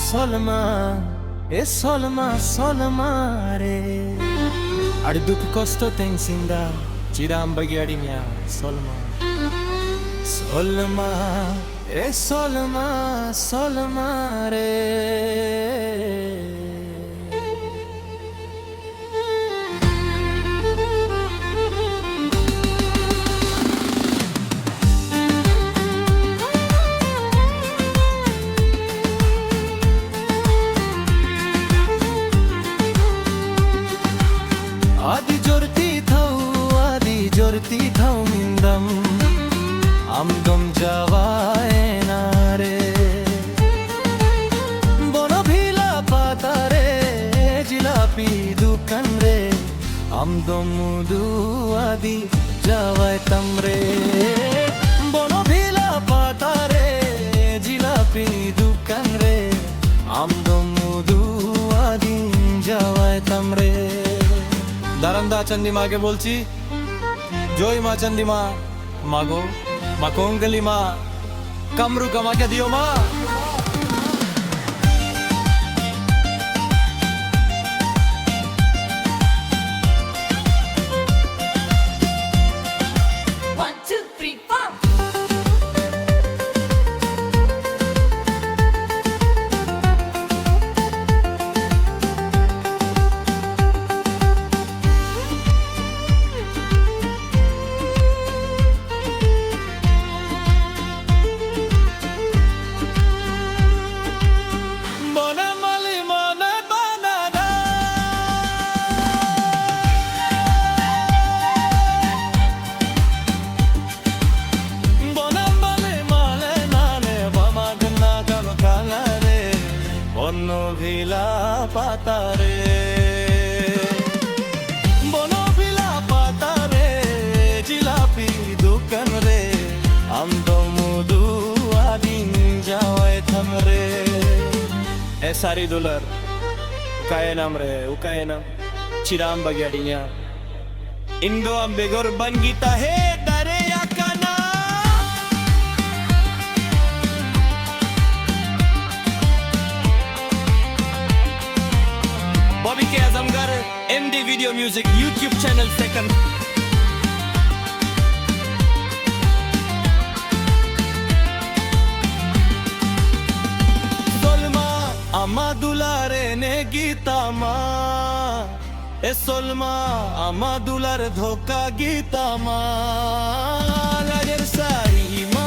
Solma, Solma re. Adi duk kosto tensinda, chidam bagiadinya Solma. Solma, Solma re. Adi jorti thau mindam amdom jawae na re bono bhila pata re jilapi dukan re amdom mudu adi jawae tamre bono bhila pata re jilapi dukan re amdom mudu adi jawae tamre দারন্দা চন্দি মাকে বলছি জয় মা চন্দি মা মাগো মা কোঙ্গলি মা কামরু কামাকে দিও মা বনভিলা পাতারে বনভিলা পাতারে জিলাপি দোকান রে আমদো মুদু আদিন যাওয়ায় থামরে এ সারি ডলার উকায়নাম রে উকায়নাম চিরাম বাগিয়াডিয়া ইন্দো আম্বেগর বনগীতা হে দারে আকানা Bobby K Azamgar MD Video Music YouTube channel second Solma amadulare ne gita ma e Solma amadular dhoka gita ma lager sari ma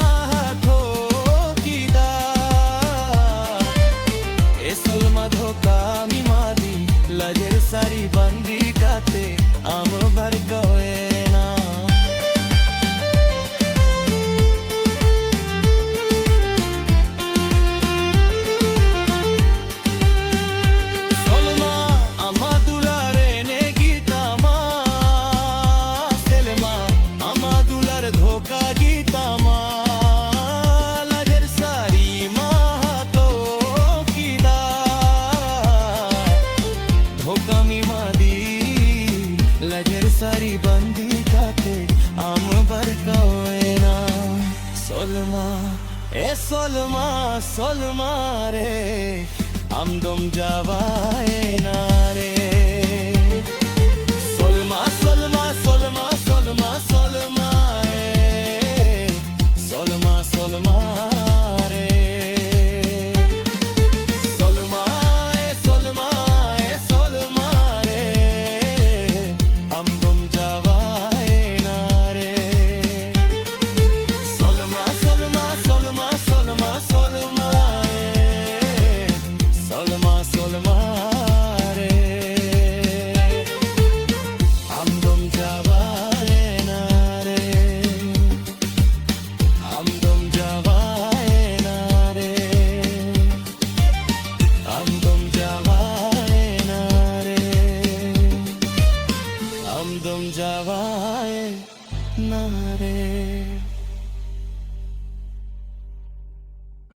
thokida e Solma dhoka mi madi lager sari bandi kate am bhar goe na Solma amadulare ne gita ma Selma amadular dhoka gita ma lager sari ma to kida dhoka mi madi lager sari bandi kate am bar goe na Solma Solma re amdom jawae na re